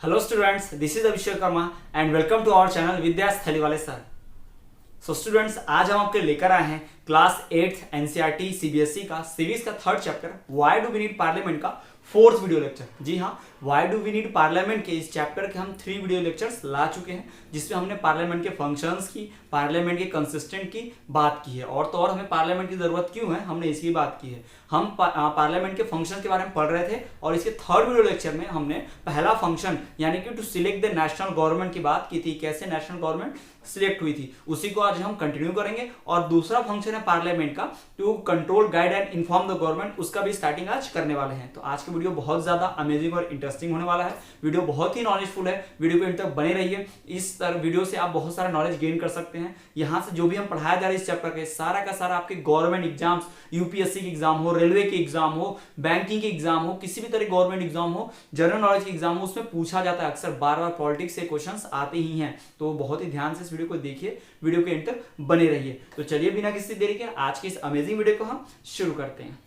Hello students, this is Abhishek Karma and welcome to our channel विद्यास थलीवाले sir. So students, आज हम आपके लेकर आए हैं क्लास 8th एनसीईआरटी सीबीएसई का सिविक्स का third chapter why do we need parliament का फोर्थ वीडियो लेक्चर। जी हाँ, why do we need parliament के इस चैप्टर के हम 3 वीडियो लेक्चर्स ला चुके हैं, जिसमें हमने पार्लियामेंट के फंक्शंस की, पार्लियामेंट के कंसिस्टेंट की बात की है। और तो और हमें पार्लियामेंट की जरूरत क्यों है, हमने इसकी बात की है। हम पार्लियामेंट के फंक्शन के बारे में पढ़ रहे थे और इसके थर्ड वीडियो लेक्चर में हमने पहला फंक्शन यानी कि to select the national government की बात की थी, कैसे नेशनल गवर्नमेंट सिलेक्ट हुई थी, उसी को आज हम कंटिन्यू करेंगे। और दूसरा फंक्शन है पार्लियामेंट का to control, guide and inform the government, उसका भी स्टार्टिंग आज करने वाले हैं। तो आज का वीडियो बहुत ज्यादा अमेजिंग और इंटरेस्टिंग होने वाला है। वीडियो बहुत ही नॉलेजफुल है, वीडियो के अंत तक बने रहिए। इस वीडियो से आप बहुत सारा नॉलेज गेन कर सकते हैं। यहाँ से जो भी हम पढ़ाया जा रहा है इस चैप्टर के सारा का सारा आपके गवर्नमेंट एग्जाम्स, यूपीएससी की एग्जाम हो, रेलवे की एग्जाम हो, बैंकिंग की एग्जाम हो, किसी भी तरह गवर्नमेंट एग्जाम हो, जनरल नॉलेज की एग्जाम हो, उसमें पूछा जाता है अक्सर। बार बार पॉलिटिक्स से क्वेश्चंस आते ही हैं, तो बहुत ही ध्यान से इस वीडियो को देखिए, वीडियो के अंत तक बने रहिए। तो चलिए बिना किसी देरी के आज की इस अमेजिंग वीडियो को हम शुरू करते हैं।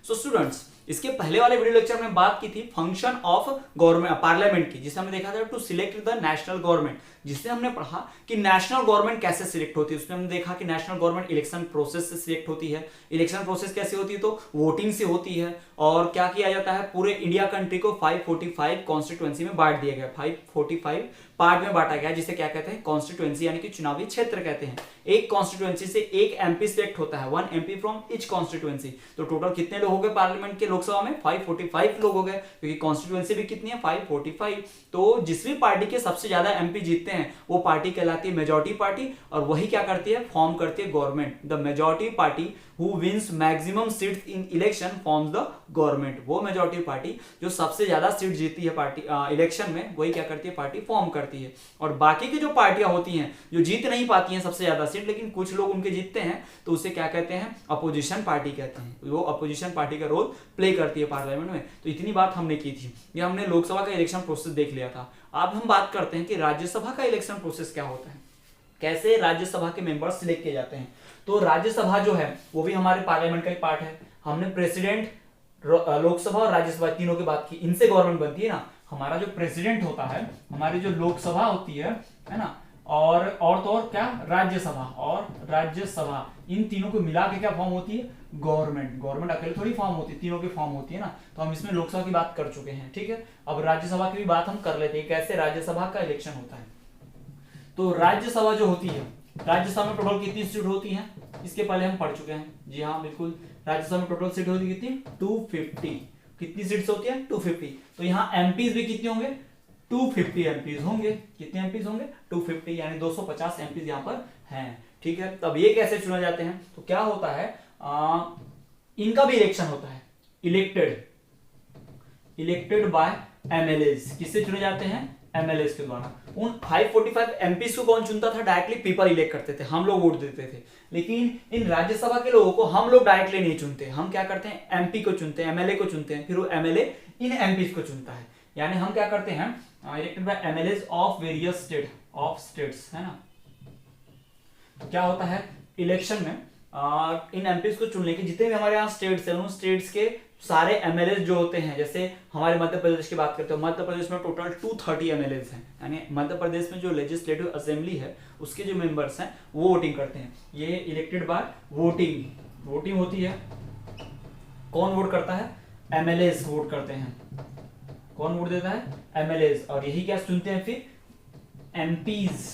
सो स्टूडेंट्स, इसके पहले वाले वीडियो लेक्चर में बात की थी फंक्शन ऑफ गवर्नमेंट पार्लियामेंट की, जिसे हमने देखा था to select the national government, जिससे हमने पढ़ा कि नेशनल गवर्नमेंट कैसे सिलेक्ट होती है। उसमें हमने देखा कि नेशनल गवर्नमेंट इलेक्शन प्रोसेस से सिलेक्ट होती है। इलेक्शन प्रोसेस कैसे होती है, तो वोटिंग से होती है। और क्या किया जाता है, पूरे इंडिया कंट्री को 545 कॉन्स्टिट्यूएंसी में बांट दिया गया, 545 पार्ट में बांटा गया, जिसे क्या कहते हैं, कॉन्स्टिट्यूएंसी यानी कि चुनावी क्षेत्र कहते हैं। एक कॉन्स्टिट्यूएंसी से एक एमपी सिलेक्ट होता है, 1 MP फ्रॉम ईच कॉन्स्टिट्यूएंसी। तो टोटल कितने लोग हो गए पार्लियामेंट के, लोकसभा में 545 लोग हो गए, क्योंकि कॉन्स्टिट्यूएंसी भी कितनी है, 545। तो जिस भी पार्टी के सबसे ज्यादा एमपी जीतते हैं वो पार्टी कहलाती है मेजॉरिटी पार्टी, और वही क्या करती है, फॉर्म करती है government. The majority party who wins maximum seats in election forms the government. वो मेजॉरिटी पार्टी जो सबसे ज्यादा सीट जीती है पार्टी इलेक्शन में, वही क्या करती है, पार्टी फॉर्म करती है। और बाकी की जो पार्टियां होती हैं जो जीत नहीं पाती हैं सबसे ज्यादा सीट, लेकिन कुछ लोग उनके जीतते हैं, तो उसे क्या कहते हैं, अपोजिशन पार्टी कहते हैं। वो अपोजिशन पार्टी का रोल प्ले करती है पार्लियामेंट में। तो इतनी बात हमने की थी, ये हमने लोकसभा का इलेक्शन प्रोसेस देख लिया था। अब हम बात करते हैं कि राज्यसभा का इलेक्शन प्रोसेस क्या होता है, कैसे राज्यसभा के मेंबर्स सिलेक्ट किए जाते हैं। तो राज्यसभा जो है वो भी हमारे पार्लियामेंट का ही पार्ट है। हमने प्रेसिडेंट, लोकसभा और राज्यसभा तीनों की बात की, इनसे गवर्नमेंट बनती है ना। हमारा जो प्रेसिडेंट होता है, हमारी जो लोकसभा होती है ना, और तो और क्या, राज्यसभा और राज्यसभा, इन तीनों को मिला के क्या फॉर्म होती है, गवर्नमेंट। गवर्नमेंट अकेले थोड़ी फॉर्म होती है, तीनों की फॉर्म होती है ना। तो हम इसमें लोकसभा की बात कर चुके हैं, ठीक है। अब राज्यसभा की भी बात हम कर लेते हैं, कैसे राज्यसभा का इलेक्शन होता है। तो राज्यसभा जो होती है, राज्यसभा में टोटल कितनी सीट होती हैं, इसके पहले हम पढ़ चुके हैं। जी हाँ बिल्कुल, राज्यसभा में टोटल सीट होती है कितनी, 250। कितनी सीट्स होती है, 250। तो यहाँ एमपीज भी कितने होंगे, 250 एमपीज होंगे। कितने एमपीज होंगे, 250, यानी 250 एमपीज यहाँ पर हैं, ठीक है। तब ये कैसे चुने जाते हैं, तो क्या होता है, इनका भी इलेक्शन होता है, इलेक्टेड बाय एमएलएज। किससे चुने जाते हैं, एमएलएज के द्वारा। उन 545 एमपीज को कौन चुनता था, डायरेक्टली पीपल इलेक्ट करते थे, हम लोग वोट देते थे। लेकिन इन राज्यसभा के लोगों को हम लोग डायरेक्टली नहीं चुनते, हम क्या करते हैं, एमपी को चुनते हैं, एमएलए को चुनते हैं, फिर वो एमएलए इन एमपीज को चुनता है। यानी हम क्या करते हैं, elected by MLAs of various states, है ना। तो क्या होता है, इलेक्शन में इन एमपीज को चुनने के जितने भी हमारे यहाँ स्टेट्स हैं, उन स्टेट्स के सारे एमएलए जो होते हैं, जैसे हमारे मध्य प्रदेश की बात करते हो, मध्य प्रदेश में टोटल 230 एमएलए हैं। यानी मध्य प्रदेश में जो लेजिस्लेटिव असेंबली है उसके जो मेंबर्स हैं वो वोटिंग करते हैं। ये इलेक्टेड बाय वोटिंग होती है। कौन वोट करता है, एमएलए वोट करते हैं। कौन वोट देता है, एमएलए। और यही क्या चुनते हैं फिर, एमपीज।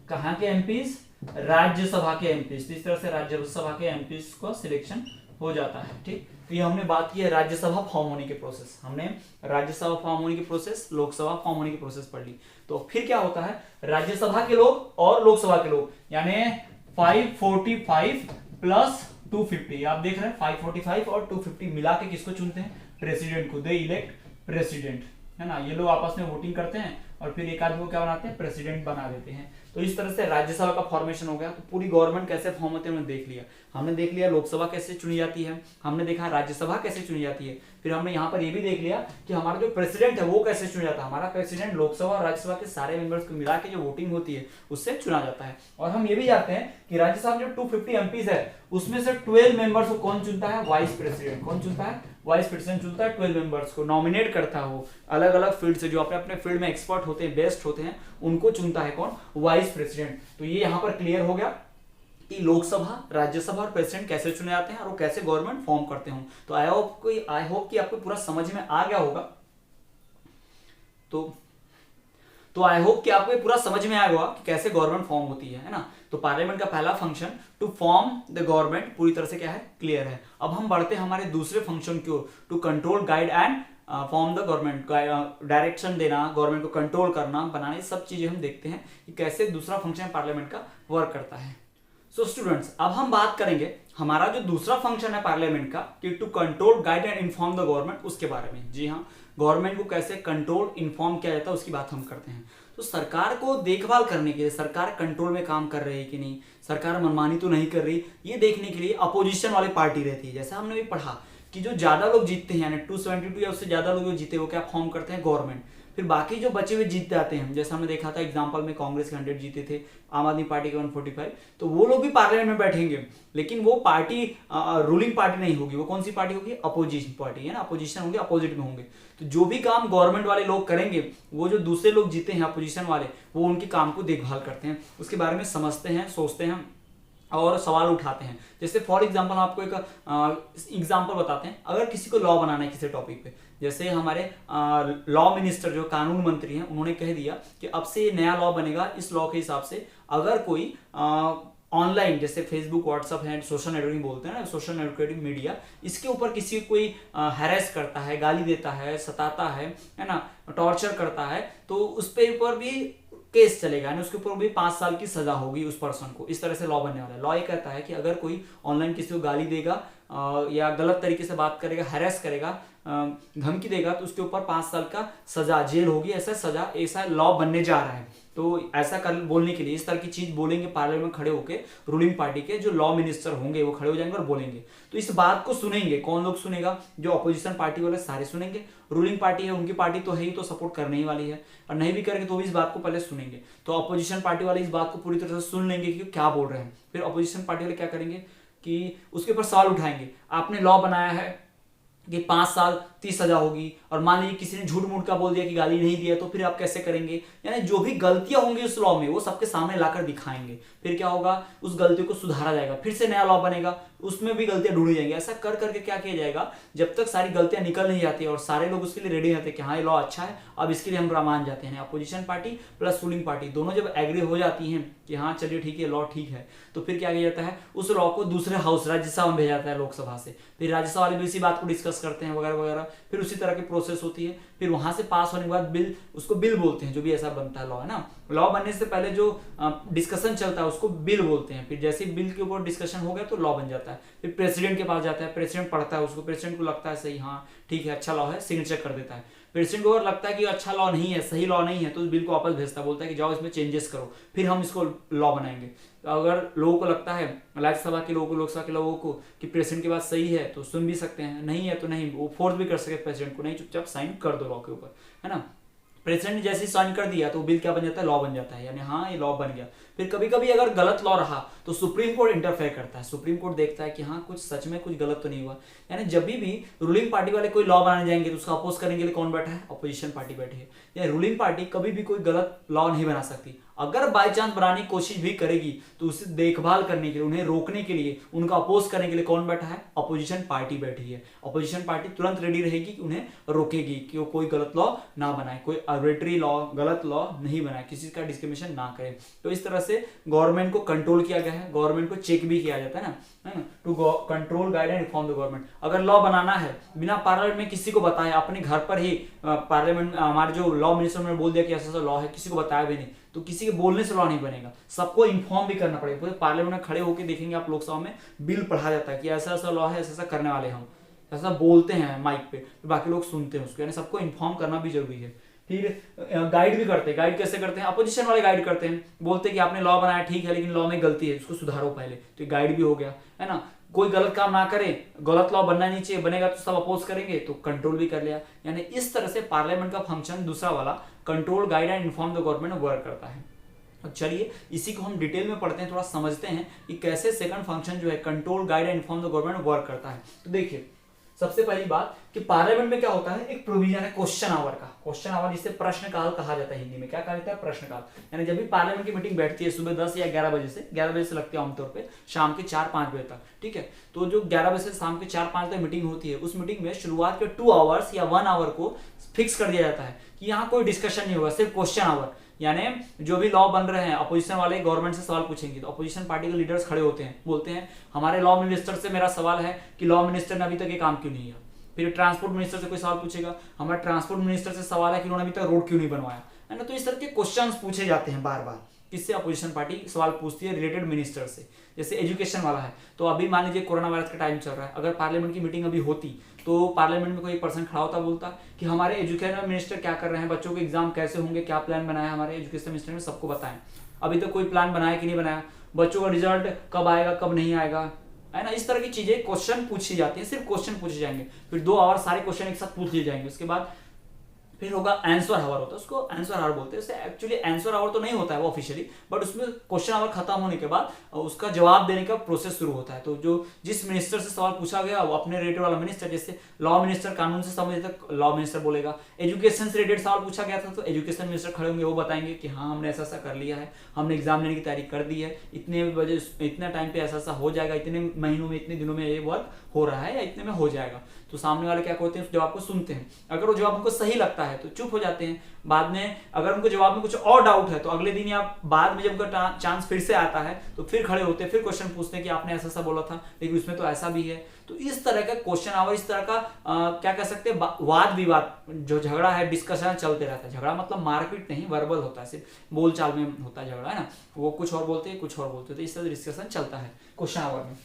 कहां के एमपीज, राज्यसभा के एमपीज। इस तरह से राज्यसभा के एमपीज को सिलेक्शन हो जाता है, ठीक। तो ये हमने बात की है राज्यसभा फॉर्म होने की प्रोसेस। हमने राज्यसभा फॉर्म होने की प्रोसेस, लोकसभा फॉर्म होने की प्रोसेस पढ़ ली। तो फिर क्या होता है, राज्यसभा के लोग और लोकसभा के लोग, यानी 545 प्लस 250, आप देख रहे हैं 545 और 250 मिला के किसको चुनते हैं, प्रेसिडेंट को। दे इलेक्ट प्रेसिडेंट, है ना। ये लोग आपस में वोटिंग करते हैं और फिर एक आदमी को क्या बनाते हैं, प्रेसिडेंट बना देते हैं। तो इस तरह से राज्यसभा का फॉर्मेशन हो गया। तो पूरी गवर्नमेंट कैसे फॉर्म होती है हमने देख लिया। हमने देख लिया लोकसभा कैसे चुनी जाती है, हमने देखा राज्यसभा कैसे चुनी जाती है, फिर हमने यहाँ पर ये भी देख लिया कि हमारा जो प्रेसिडेंट है वो कैसे चुना जाता है। हमारा प्रेसिडेंट लोकसभा और राज्यसभा के सारे मेंबर्स को मिला के जो वोटिंग होती है उससे चुना जाता है। और हम ये भी जानते हैं कि राज्यसभा में जो 250 एमपीज है उसमें से 12 मेंबर्स को कौन चुनता है, वाइस प्रेसिडेंट। कौन चुनता है, वाइस प्रेसिडेंट चुनता है। 12 मेंबर्स को नॉमिनेट करता है वो अलग अलग फील्ड से, जो अपने अपने फील्ड में एक्सपर्ट होते हैं, बेस्ट होते हैं, उनको चुनता है कौन, वाइस प्रेसिडेंट। तो ये यहाँ पर क्लियर हो गया कि लोकसभा, राज्यसभा और प्रेसिडेंट कैसे चुने जाते हैं और वो कैसे गवर्नमेंट फॉर्म करते हैं। तो आई होप कि आपको पूरा समझ में आ गया होगा। तो आई होप कि आपको पूरा समझ में आया होगा कि कैसे गवर्नमेंट फॉर्म होती है ना। तो पार्लियामेंट का पहला function to form the government पूरी तरह से क्या है, क्लियर है। अब हम बढ़ते हैं हमारे दूसरे फंक्शन की ओर, to control, guide and form the government. Direction देना, गवर्नमेंट को कंट्रोल करना, बनाना, ये सब चीजें हम देखते हैं कि कैसे दूसरा फंक्शन पार्लियामेंट का वर्क करता है। सो स्टूडेंट्स, अब हम बात करेंगे हमारा जो दूसरा फंक्शन है पार्लियामेंट का कि to control, guide and inform the government, उसके बारे में। जी हाँ, गवर्नमेंट को कैसे कंट्रोल, इन्फॉर्म किया जाता है उसकी बात हम करते हैं। तो सरकार को देखभाल करने के लिए, सरकार कंट्रोल में काम कर रही है कि नहीं, सरकार मनमानी तो नहीं कर रही, ये देखने के लिए अपोजिशन वाली पार्टी रहती है। जैसे हमने भी पढ़ा कि जो ज्यादा लोग जीतते हैं, यानी 272 या उससे ज्यादा लोग जो जीते वो क्या फॉर्म करते हैं, गवर्नमेंट। फिर बाकी जो बचे हुए जीत जाते हैं, जैसे हमने देखा था एग्जांपल में कांग्रेस के 100 जीते थे, आम आदमी पार्टी के 145, तो वो लोग भी पार्लियामेंट में बैठेंगे, लेकिन वो पार्टी रूलिंग पार्टी नहीं होगी। वो कौन सी पार्टी होगी, अपोजिशन पार्टी है ना, अपोजिशन होंगे, अपोजिट में होंगे। तो जो भी काम गवर्नमेंट वाले लोग करेंगे, वो जो दूसरे लोग जीते हैं अपोजिशन वाले, वो उनके काम को देखभाल करते हैं, उसके बारे में समझते हैं, सोचते हैं और सवाल उठाते हैं। जैसे फॉर एग्जांपल आपको एक एग्जांपल बताते हैं। अगर किसी को लॉ बनाना है किसी टॉपिक पे, जैसे हमारे लॉ मिनिस्टर जो कानून मंत्री हैं, उन्होंने कह दिया कि अब से ये नया लॉ बनेगा, इस लॉ के हिसाब से अगर कोई ऑनलाइन जैसे फेसबुक, व्हाट्सअप है, सोशल नेटवर्किंग बोलते हैं ना, सोशल नेटवर्किंग मीडिया, इसके ऊपर किसी कोई हैरेस करता है, गाली देता है, सताता है ना, टॉर्चर करता है, तो उस पे ऊपर भी केस चलेगा, यानी उसके ऊपर भी 5 साल की सजा होगी उस पर्सन को। इस तरह से लॉ बनने वाला है। लॉ ये कहता है कि अगर कोई ऑनलाइन किसी को गाली देगा या गलत तरीके से बात करेगा, हैरेस करेगा, धमकी देगा, तो उसके ऊपर 5 साल का सजा, जेल होगी। ऐसा लॉ बनने जा रहा है। तो ऐसा कर बोलने के लिए इस तरह की चीज बोलेंगे पार्लियामेंट में खड़े होकर, रूलिंग पार्टी के जो लॉ मिनिस्टर होंगे वो खड़े हो जाएंगे और बोलेंगे। तो इस बात को सुनेंगे कौन लोग सुनेगा, जो अपोजिशन पार्टी वाले सारे सुनेंगे। रूलिंग पार्टी है, उनकी पार्टी तो है ही, तो सपोर्ट करने ही वाली है, और नहीं भी करेंगे तो भी इस बात को पहले सुनेंगे। तो अपोजिशन पार्टी वाले इस बात को पूरी तरह से सुन लेंगे कि क्या बोल रहे हैं। फिर अपोजिशन पार्टी वाले क्या करेंगे कि उसके ऊपर सवाल उठाएंगे। आपने लॉ बनाया है कि 5 साल 30 सजा होगी, और मान लीजिए किसी ने झूठ मूठ का बोल दिया कि गाली नहीं दिया, तो फिर आप कैसे करेंगे। यानी जो भी गलतियां होंगी उस लॉ में वो सबके सामने लाकर दिखाएंगे। फिर क्या होगा, उस गलती को सुधारा जाएगा, फिर से नया लॉ बनेगा, उसमें भी गलतियां ढूंढी जाएंगी। ऐसा कर करके क्या किया जाएगा, जब तक सारी गलतियां निकल नहीं जाती और सारे लोग उसके लिए रेडी रहते कि हाँ ये लॉ अच्छा है, अब इसके लिए हम मान जाते हैं। Opposition party plus ruling party दोनों जब एग्री हो जाती हैं कि हाँ चलिए ठीक है, लॉ ठीक है, तो फिर क्या किया जाता है, उस लॉ को दूसरे हाउस, राज्यसभा में भेजा जाता है, लोकसभा से। फिर राज्यसभा वाले भी इसी बात को डिस्कस करते हैं वगैरह वगैरह। फिर उसी तरह की प्रोसेस होती है। फिर वहां से पास होने के बाद बिल, उसको बिल बोलते हैं, जो भी ऐसा बनता है लॉ है ना। लॉ बनने से पहले जो डिस्कशन चलता है उसको बिल बोलते हैं। फिर जैसे बिल के ऊपर डिस्कशन हो गया तो लॉ बन जाता है। फिर प्रेसिडेंट के पास जाता है, प्रेसिडेंट पढ़ता है उसको, प्रेसिडेंट को लगता है सही, हाँ ठीक है अच्छा लॉ है, सिग्नेचर कर देता है। प्रेसिडेंट को अगर लगता है कि अच्छा लॉ नहीं है, सही लॉ नहीं है, तो उस बिल को वापस भेजता है, बोलता है कि जाओ इसमें चेंजेस करो, फिर हम इसको लॉ बनाएंगे। तो अगर लोगों को लगता है, राज्यसभा के लोगों को, लोकसभा के लोगों को कि प्रेसिडेंट की बात सही है तो सुन भी सकते हैं, नहीं है तो नहीं, वो फोर्स भी कर सके प्रेसिडेंट को, नहीं चुपचाप साइन कर दो लॉ के ऊपर, है ना। प्रेसिडेंट ने जैसे साइन कर दिया तो बिल क्या बन जाता है, लॉ बन जाता है, यानी हाँ ये लॉ बन गया। फिर कभी कभी अगर गलत लॉ रहा तो सुप्रीम कोर्ट इंटरफेयर करता है। सुप्रीम कोर्ट देखता है कि हाँ कुछ सच में कुछ गलत तो नहीं हुआ। यानी जब भी रूलिंग पार्टी वाले कोई लॉ बनाने जाएंगे तो उसका अपोज करने के लिए कौन बैठा है, अपोजिशन पार्टी बैठी है। यानी रूलिंग पार्टी कभी भी कोई गलत लॉ नहीं बना सकती। अगर बाई चांस बनाने की कोशिश भी करेगी तो उसे देखभाल करने के लिए, उन्हें रोकने के लिए, उनका अपोज करने के लिए कौन बैठा है, अपोजिशन पार्टी बैठी है। अपोजिशन पार्टी तुरंत रेडी रहेगी कि उन्हें रोकेगी कि वो कोई गलत लॉ ना बनाए, कोई आर्बिट्री लॉ, गलत लॉ नहीं बनाए, किसी का डिस्क्रिमिनेशन ना करे। तो इस तरह से गवर्नमेंट को कंट्रोल किया गया है, गवर्नमेंट को चेक भी किया जाता है ना, to control, guide and reform the government. अगर लॉ बनाना है बिना पार्लियामेंट में किसी को बताए, अपने घर पर ही पार्लियामेंट, हमारे जो लॉ मिनिस्टर ने बोल दिया कि ऐसा लॉ है, किसी को बताया भी नहीं, तो किसी के बोलने से लॉ नहीं बनेगा, सबको इन्फॉर्म भी करना पड़ेगा। पूरे पार्लियामेंट में खड़े होकर देखेंगे आप, लोकसभा में बिल पढ़ा जाता है कि ऐसा ऐसा लॉ है, ऐसा ऐसा करने वाले हम, ऐसा बोलते हैं माइक पे, बाकी लोग सुनते हैं उसको, यानी सबको इन्फॉर्म करना भी जरूरी है। फिर गाइड भी करते हैं। गाइड कैसे करते हैं? अपोजिशन वाले गाइड करते हैं, बोलते हैं कि आपने लॉ बनाया ठीक है लेकिन लॉ में गलती है, उसको सुधारो पहले, तो ये गाइड भी हो गया, है ना। कोई गलत काम ना करे, गलत लॉ बनना नहीं चाहिए, बनेगा तो सब अपोज करेंगे, तो कंट्रोल भी कर लिया। यानी इस तरह से पार्लियामेंट का फंक्शन दूसरा वाला control, guide and inform the government work करता है। अब चलिए इसी को हम डिटेल में पढ़ते हैं, थोड़ा समझते हैं कि कैसे सेकंड फंक्शन जो है control, guide and inform the government work करता है। तो देखिए सबसे पहली बात कि पार्लियामेंट में क्या होता है, एक प्रोविजन है क्वेश्चन आवर का। क्वेश्चन आवर जिसे प्रश्नकाल कहा जाता है, हिंदी में क्या कहा जाता है? प्रश्नकाल। यानी जब भी पार्लियामेंट की मीटिंग बैठती है सुबह 10 या 11 बजे से, 11 बजे से लगती है आमतौर पे शाम के 4-5 बजे तक, ठीक है। तो जो 11 बजे से शाम के 4-5 तक मीटिंग होती है, उस मीटिंग में शुरुआत के 2 आवर्स या 1 आवर को फिक्स कर दिया जाता है कि यहाँ कोई डिस्कशन नहीं होगा, सिर्फ क्वेश्चन आवर। यानी जो भी लॉ बन रहे हैं, अपोजिशन वाले गवर्नमेंट से सवाल पूछेंगे, तो अपोजिशन पार्टी के लीडर्स खड़े होते हैं, बोलते हैं हमारे लॉ मिनिस्टर से मेरा सवाल है कि लॉ मिनिस्टर ने अभी तक ये काम क्यों नहीं किया। फिर ट्रांसपोर्ट मिनिस्टर से कोई सवाल पूछेगा, हमारा ट्रांसपोर्ट मिनिस्टर से सवाल है कि उन्होंने अभी तक रोड क्यों नहीं बनवाया, है ना। तो इस तरह के क्वेश्चंस पूछे जाते हैं बार बार। किससे? अपोजिशन पार्टी सवाल पूछती है रिलेटेड मिनिस्टर से। जैसे एजुकेशन वाला है, तो अभी मान लीजिए कोरोना वायरस का टाइम चल रहा है, अगर पार्लियामेंट की मीटिंग अभी होती तो पार्लियामेंट में कोई एक पर्सन खड़ा होता, बोलता कि हमारे एजुकेशन मिनिस्टर क्या कर रहे हैं, बच्चों के एग्जाम कैसे होंगे, क्या प्लान बनाया हमारे एजुकेशन मिनिस्टर ने, सबको बताएं। अभी तक कोई प्लान बनाया कि नहीं बनाया, बच्चों का रिजल्ट कब आएगा कब नहीं आएगा, है ना। इस तरह की चीजें क्वेश्चन पूछी जाती है, सिर्फ क्वेश्चन पूछे जाएंगे। फिर 2 आवर सारे क्वेश्चन एक साथ पूछ लिए जाएंगे। उसके बाद फिर होगा आंसर आवर, होता है उसको आंसर आवर बोलते हैं। उससे एक्चुअली आंसर आवर तो नहीं होता है वो ऑफिशियली, बट उसमें क्वेश्चन आवर खत्म होने के बाद उसका जवाब देने का प्रोसेस शुरू होता है। तो जो जिस मिनिस्टर से सवाल पूछा गया वो अपने रिलेटेड वाला मिनिस्टर, जैसे लॉ मिनिस्टर कानून से संबंधित तक लॉ मिनिस्टर बोलेगा, एजुकेशन से रिलेटेड सवाल पूछा गया था तो एजुकेशन मिनिस्टर खड़े होंगे, वो बताएंगे कि हाँ हमने ऐसा ऐसा कर लिया है, हमने एग्जाम लेने की तैयारी कर दी है, इतने बजे इतना टाइम पे ऐसा ऐसा हो जाएगा, इतने महीनों में इतने दिनों में ये वर्क हो रहा है या इतने में हो जाएगा। तो सामने वाले क्या करते हैं, उस जवाब को सुनते हैं। अगर वो जवाब उनको सही लगता है तो चुप हो जाते हैं। बाद में अगर उनको जवाब में कुछ और डाउट है तो अगले दिन या बाद में जब उनका चांस फिर से आता है तो फिर खड़े होते हैं, फिर क्वेश्चन पूछते हैं कि आपने ऐसा ऐसा बोला था लेकिन उसमें तो ऐसा भी है। तो इस तरह का क्वेश्चन आवर, इस तरह का क्या कह सकते हैं, वाद विवाद, जो झगड़ा है, डिस्कशन चलते रहता है। झगड़ा मतलब मारपीट नहीं, वर्बल होता है, सिर्फ बोलचाल में होता है झगड़ा, है ना। वो कुछ और बोलते हैं, कुछ और बोलते हैं, तो इस तरह डिस्कशन चलता है क्वेश्चन आवर में।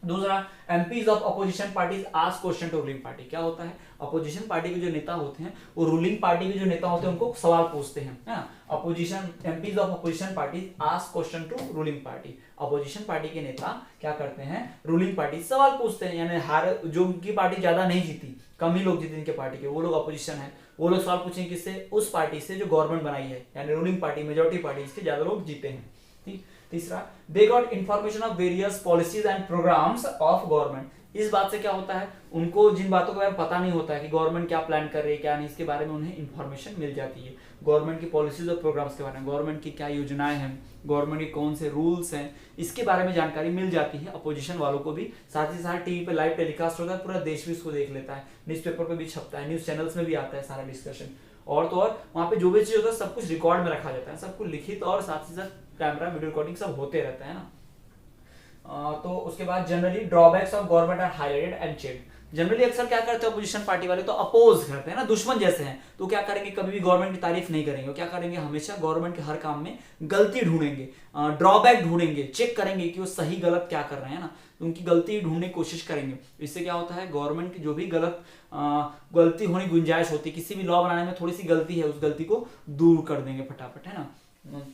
दूसरा, MPs of opposition parties ask question to ruling party. क्या होता है, अपोजिशन पार्टी के जो नेता होते हैं वो रूलिंग पार्टी के जो नेता होते हैं उनको सवाल पूछते हैं, है ना। Opposition, MPs of opposition parties ask question to ruling party. Opposition party के नेता क्या करते हैं, रूलिंग पार्टी सवाल पूछते हैं। यानी हार, जो उनकी पार्टी ज्यादा नहीं जीती, कम ही लोग जीते इनके पार्टी के, वो लोग अपोजिशन है, वो लोग सवाल पूछेंगे किससे, उस पार्टी से जो गवर्नमेंट बनाई है, यानी रूलिंग पार्टी, मेजोरिटी पार्टी, इसके ज्यादा लोग जीते हैं। ठीक। तीसरा, they got information of various policies and programmes of government. इस बात से क्या होता है, उनको जिन बातों के बारे में पता नहीं होता है कि गवर्नमेंट क्या प्लान कर रही है क्या नहीं, इसके बारे में उन्हें इन्फॉर्मेशन मिल जाती है। गवर्नमेंट की पॉलिसीज और प्रोग्राम्स के बारे में, गवर्नमेंट की क्या योजनाएं हैं, गवर्नमेंट के कौन से रूल्स हैं, इसके बारे में जानकारी मिल जाती है अपोजिशन वालों को भी। साथ ही साथ टीवी पे लाइव टेलीकास्ट होता है, पूरा देश भी इसको देख लेता है, न्यूज़पेपर पे भी छपता है, न्यूज चैनल्स में भी आता है सारा डिस्कशन। और तो और वहाँ पे जो भी चीज होता है सब कुछ रिकॉर्ड में रखा जाता है, सब कुछ लिखित और साथ ही साथ कैमरा वीडियो रिकॉर्डिंग सब होते रहता है ना। तो उसके बाद generally drawbacks of government are highlighted and checked. Generally अक्सर क्या करते हैं अपोजिशन पार्टी वाले, तो अपोज करते हैं ना, दुश्मन जैसे हैं, तो क्या करेंगे, कभी भी गवर्नमेंट की तारीफ नहीं करेंगे। क्या करेंगे, हमेशा गवर्नमेंट के हर काम में गलती ढूंढेंगे, ड्रॉबैक ढूंढेंगे, चेक करेंगे कि वो सही गलत क्या कर रहे हैं ना, तो उनकी गलती ढूंढने की कोशिश करेंगे। इससे क्या होता है, गवर्नमेंट की जो भी गलती होने की गुंजाइश होती है, किसी भी लॉ बनाने में थोड़ी सी गलती है, उस गलती को दूर कर देंगे फटाफट, है ना।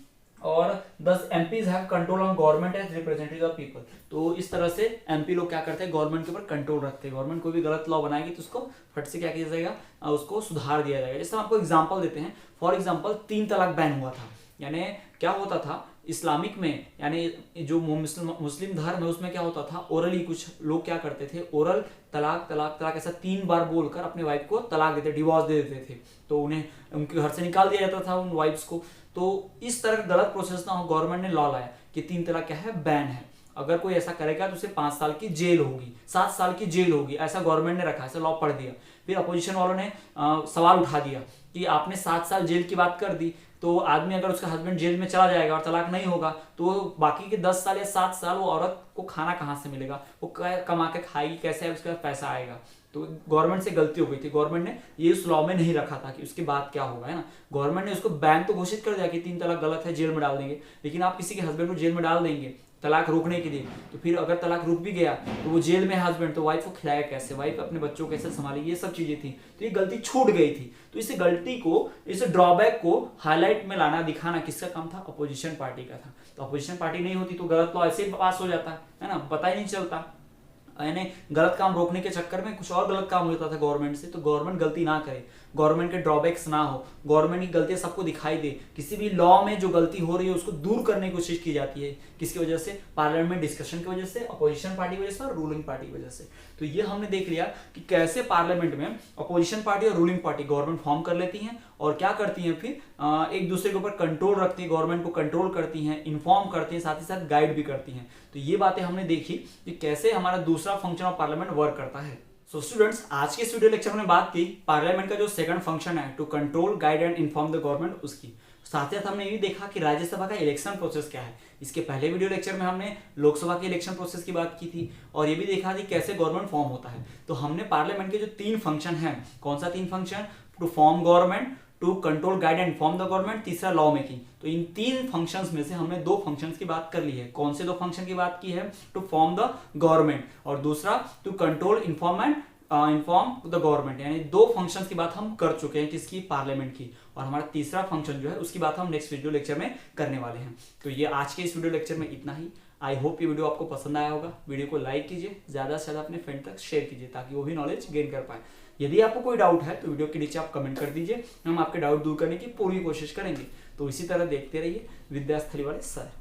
और 10 MPs have control on government as representative of people. तो इस तरह से MP लोग क्या करते हैं, गवर्नमेंट के ऊपर कंट्रोल रखते हैं। गवर्नमेंट कोई भी गलत लॉ बनाएगी तो उसको फट से क्या किया जाएगा, उसको सुधार दिया जाएगा। जैसे हम आपको एग्जांपल देते हैं, फॉर एग्जांपल 3 तलाक बैन हुआ था। यानी क्या होता था इस्लामिक में, यानी जो मुस्लिम धर्म है उसमें क्या होता था, ओरली कुछ लोग क्या करते थे, ओरल तलाक तलाक तलाक ऐसा 3 बार बोलकर अपने वाइफ को तलाक देते, डिवोर्स दे देते थे, तो उन्हें उनके घर से निकाल दिया जाता था उन वाइफ्स को। तो इस तरह का गलत प्रोसेस ना हो, गवर्नमेंट ने लॉ लाया कि 3 तलाक क्या है, बैन है। अगर कोई ऐसा करेगा तो उसे 5 साल की जेल होगी, 7 साल की जेल होगी, ऐसा गवर्नमेंट ने रखा, ऐसा लॉ पढ़ दिया। फिर अपोजिशन वालों ने सवाल उठा दिया कि आपने 7 साल जेल की बात कर दी, तो आदमी अगर उसका हस्बैंड जेल में चला जाएगा और तलाक नहीं होगा तो बाकी के 10 साल या 7 साल वो औरत को खाना कहाँ से मिलेगा, वो कमा के खाएगी कैसे, उसके पास पैसा आएगा। तो गवर्नमेंट से गलती हो गई थी, गवर्नमेंट ने ये उस लॉ में नहीं रखा था कि उसके बाद क्या होगा, है ना। गवर्नमेंट ने उसको बैन तो घोषित कर दिया कि 3 तलाक गलत है, जेल में डाल देंगे, लेकिन आप किसी के हस्बैंड को जेल में डाल देंगे तलाक रोकने के लिए, तो फिर अगर तलाक रुक भी गया तो वो जेल में हस्बैंड, तो वाइफ को खिलाया कैसे, वाइफ अपने बच्चों को कैसे संभालेगी, ये सब चीजें थी। तो ये गलती छूट गई थी। तो इस गलती को, इस ड्रॉबैक को हाईलाइट में लाना, दिखाना किसका काम था, अपोजिशन पार्टी का था। तो अपोजिशन पार्टी नहीं होती तो गलत लॉ ऐसे ही पास हो जाता है ना, पता ही नहीं चलता। यानी गलत काम रोकने के चक्कर में कुछ और गलत काम हो जाता था गवर्नमेंट से। तो गवर्नमेंट गलती ना करे, गवर्नमेंट के ड्रॉबैक्स ना हो, गवर्नमेंट की गलतियां सबको दिखाई दे, किसी भी लॉ में जो गलती हो रही है उसको दूर करने की कोशिश की जाती है। किसकी वजह से, पार्लियामेंट में डिस्कशन की वजह से, अपोजिशन पार्टी की वजह से और रूलिंग पार्टी की वजह से। तो ये हमने देख लिया कि कैसे पार्लियामेंट में अपोजिशन पार्टी और रूलिंग पार्टी गवर्नमेंट फॉर्म कर लेती हैं और क्या करती हैं, फिर एक दूसरे के ऊपर कंट्रोल रखती है, गवर्नमेंट को कंट्रोल करती हैं, इन्फॉर्म करती हैं, साथ ही साथ गाइड भी करती हैं। तो ये बातें हमने देखी कि कैसे हमारा दूसरा फंक्शन ऑफ पार्लियामेंट वर्क करता है। सो स्टूडेंट्स, आज के इस वीडियो लेक्चर में बात की पार्लियामेंट का जो सेकंड फंक्शन है, to control, guide and inform the government, उसकी। साथ ही साथ हमने ये भी देखा कि राज्यसभा का इलेक्शन प्रोसेस क्या है। इसके पहले वीडियो लेक्चर में हमने लोकसभा के इलेक्शन प्रोसेस की बात की थी और ये भी देखा कि कैसे गवर्नमेंट फॉर्म होता है। तो हमने पार्लियामेंट के जो 3 फंक्शन हैं, कौन सा 3 function, to form government, to control, guide and inform the government, तीसरा लॉ मेकिंग। तो इन 3 फंक्शंस में से हमने 2 फंक्शंस की बात कर ली है। कौन से 2 फंक्शन की बात की है, टू फॉर्म द गवर्नमेंट और दूसरा to control, inform the government. यानी 2 फंक्शंस की बात हम कर चुके हैं किसकी, पार्लियामेंट की। और हमारा तीसरा फंक्शन जो है उसकी बात हम नेक्स्ट वीडियो लेक्चर में करने वाले हैं। तो ये आज के इस वीडियो लेक्चर में इतना ही। आई होप ये वीडियो आपको पसंद आया होगा। वीडियो को लाइक कीजिए, ज्यादा से ज्यादा अपने फ्रेंड तक शेयर कीजिए ताकि वो भी नॉलेज गेन कर पाए। यदि आपको कोई डाउट है तो वीडियो के नीचे आप कमेंट कर दीजिए, हम आपके डाउट दूर करने की पूरी कोशिश करेंगे। तो इसी तरह देखते रहिए विद्यास्थली वाले सर।